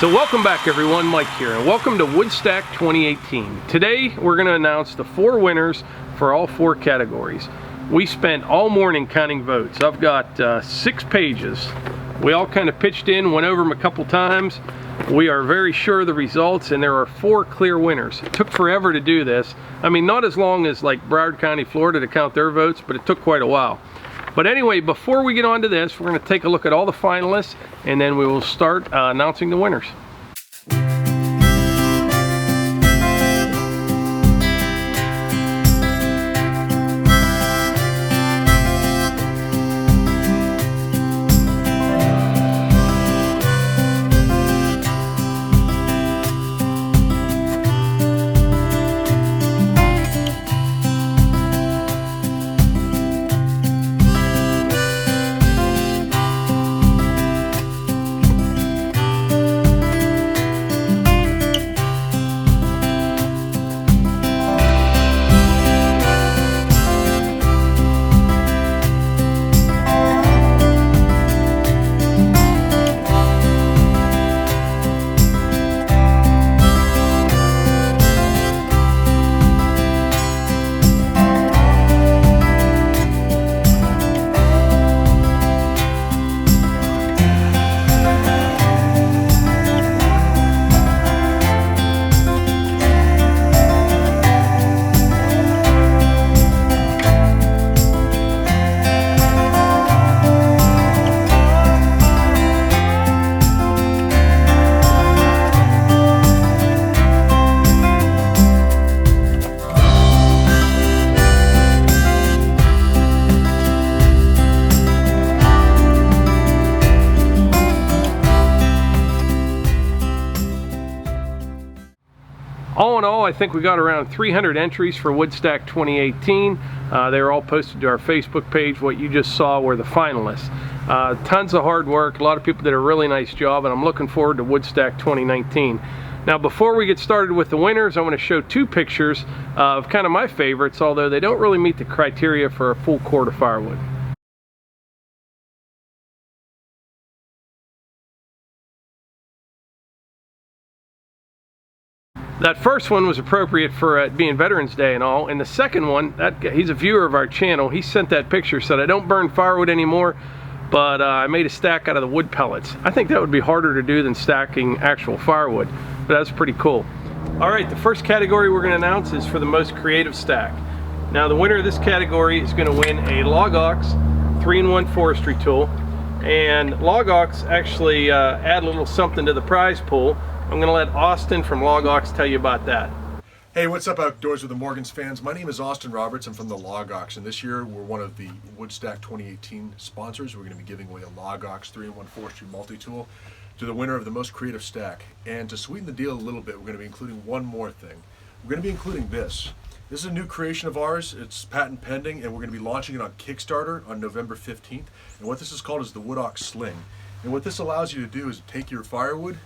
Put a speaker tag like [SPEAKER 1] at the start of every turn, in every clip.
[SPEAKER 1] So welcome back everyone, Mike here, and welcome to Woodstack 2018. Today we're going to announce the 4 winners for all 4 categories. We spent all morning counting votes. I've got 6 pages. We all kind of pitched in, went over them a couple times. We are very sure of the results, and there are 4 clear winners. It took forever to do this. I mean, not as long as like Broward County, Florida to count their votes, but it took quite a while. But anyway, before we get on to this, we're going to take a look at all the finalists, and then we will start announcing the winners. All in all, I think we got around 300 entries for Woodstack 2018. They were all posted to our Facebook page. What you just saw were the finalists. Tons of hard work. A lot of people did a really nice job, and I'm looking forward to Woodstack 2019. Now, before we get started with the winners, I want to show 2 pictures of kind of my favorites, although they don't really meet the criteria for a full cord of firewood. That first one was appropriate for it being Veterans Day and all, and the second one, he's a viewer of our channel. He sent that picture, said I don't burn firewood anymore, but I made a stack out of the wood pellets. I think that would be harder to do than stacking actual firewood, but that's pretty cool. All right, the first category we're going to announce is for the most creative stack. Now the winner of this category is going to win a Log Ox 3-in-1 forestry tool, and Log Ox actually add a little something to the prize pool. I'm going to let Austin from Log Ox tell you about that.
[SPEAKER 2] Hey, what's up Outdoors with the Morgans fans? My name is Austin Roberts. I'm from the Log Ox, and this year we're one of the Woodstack 2018 sponsors. We're going to be giving away a Log Ox 3-in-1 forestry multi-tool to the winner of the most creative stack. And to sweeten the deal a little bit, we're going to be including one more thing. We're going to be including this. This is a new creation of ours. It's patent pending, and we're going to be launching it on Kickstarter on November 15th. And what this is called is the Wood Ox Sling. And what this allows you to do is take your firewood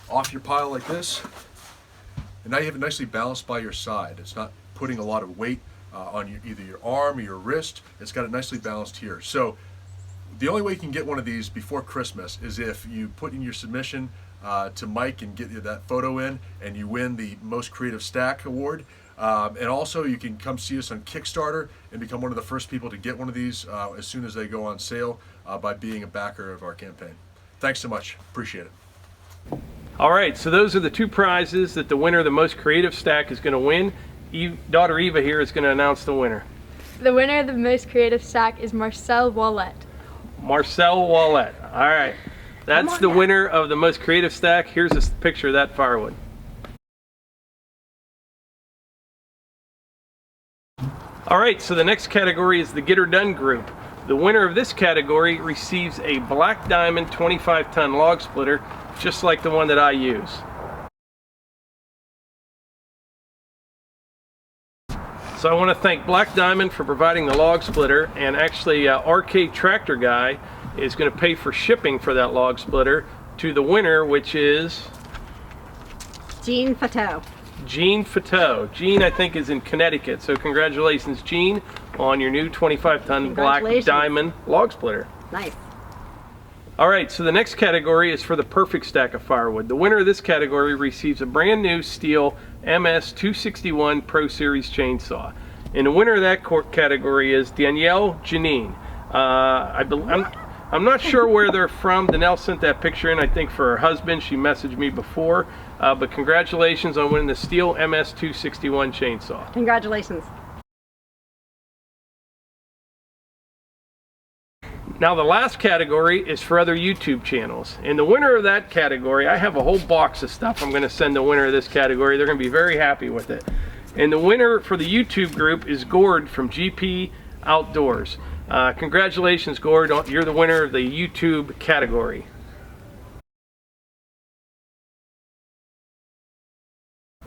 [SPEAKER 2] off your pile like this, and now you have it nicely balanced by your side. It's not putting a lot of weight on either your arm or your wrist. It's got it nicely balanced here. So the only way you can get one of these before Christmas is if you put in your submission to Mike and get that photo in, and you win the Most Creative Stack Award. And also you can come see us on Kickstarter and become one of the first people to get one of these as soon as they go on sale by being a backer of our campaign. Thanks so much. Appreciate it.
[SPEAKER 1] All right, so those are the 2 prizes that the winner of the most creative stack is going to win. Daughter Eva here is going to announce the winner.
[SPEAKER 3] The winner of the most creative stack is Marcel Wallet.
[SPEAKER 1] Marcel Wallet. All right, that's the winner of the most creative stack. Here's a picture of that firewood. All right, so the next category is the Get Her Done group. The winner of this category receives a Black Diamond 25-ton log splitter, just like the one that I use. So I want to thank Black Diamond for providing the log splitter, and actually RK Tractor Guy is going to pay for shipping for that log splitter to the winner, which is
[SPEAKER 4] Jean Fateau.
[SPEAKER 1] Jean Fateau. Jean, I think, is in Connecticut, so congratulations, Jean, on your new 25-ton Black Diamond log splitter.
[SPEAKER 4] Nice.
[SPEAKER 1] All right, so the next category is for the perfect stack of firewood. The winner of this category receives a brand new Stihl MS 261 Pro Series chainsaw. And the winner of that category is Danielle Janine. I'm not sure where they're from. Danielle sent that picture in, I think, for her husband. She messaged me before. But congratulations on winning the Stihl MS 261 chainsaw.
[SPEAKER 4] Congratulations.
[SPEAKER 1] Now the last category is for other YouTube channels. And the winner of that category, I have a whole box of stuff I'm going to send the winner of this category. They're going to be very happy with it. And the winner for the YouTube group is Gord from GP Outdoors. Congratulations, Gord. You're the winner of the YouTube category.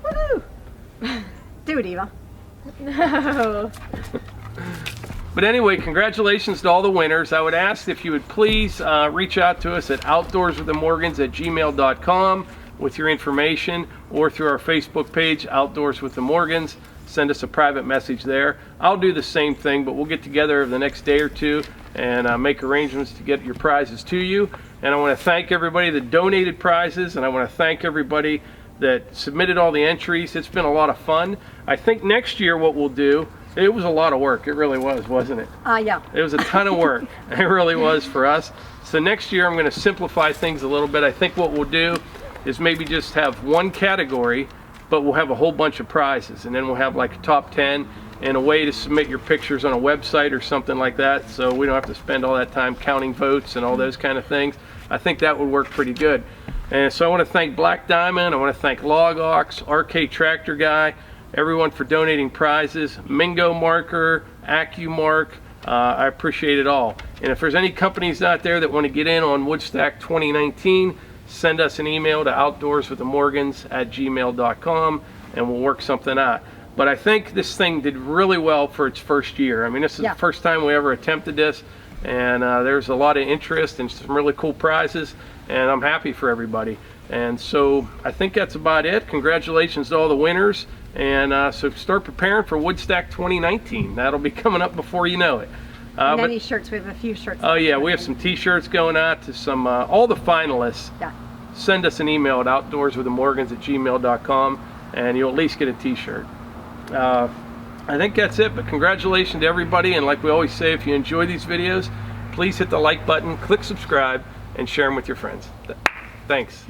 [SPEAKER 4] Woohoo! Do it, Eva.
[SPEAKER 3] No.
[SPEAKER 1] But anyway, congratulations to all the winners. I would ask if you would please reach out to us at outdoorswiththemorgans@gmail.com with your information, or through our Facebook page, Outdoors with the Morgans. Send us a private message there. I'll do the same thing, but we'll get together over the next day or two and make arrangements to get your prizes to you. And I want to thank everybody that donated prizes, and I want to thank everybody that submitted all the entries. It's been a lot of fun. I think next year what we'll do, it was a lot of work. It really was, wasn't it?
[SPEAKER 4] Yeah.
[SPEAKER 1] It was a ton of work. It really was for us. So next year I'm going to simplify things a little bit. I think what we'll do is maybe just have one category, but we'll have a whole bunch of prizes, and then we'll have like a top 10 and a way to submit your pictures on a website or something like that, so we don't have to spend all that time counting votes and all those kind of things. I think that would work pretty good. And so I want to thank Black Diamond, I want to thank Log Ox, RK Tractor Guy, everyone for donating prizes, Mingo Marker, Acc-u-mark. I appreciate it all. And if there's any companies out there that want to get in on Woodstack 2019, send us an email to outdoorswiththemorgans@gmail.com and we'll work something out. But I think this thing did really well for its first year. I mean, this is the first time we ever attempted this, and there's a lot of interest and some really cool prizes, and I'm happy for everybody. And so I think that's about it. Congratulations to all the winners, and so start preparing for Woodstack 2019. That'll be coming up before you know it.
[SPEAKER 4] And any shirts, we have a few shirts.
[SPEAKER 1] Oh yeah, we have some t-shirts going out to some all the finalists.
[SPEAKER 4] Yeah.
[SPEAKER 1] Send us an email at outdoorswiththemorgans@gmail.com and you'll at least get a t-shirt. I think that's it, but congratulations to everybody, and like we always say, if you enjoy these videos, please hit the like button, click subscribe, and share them with your friends. Thanks.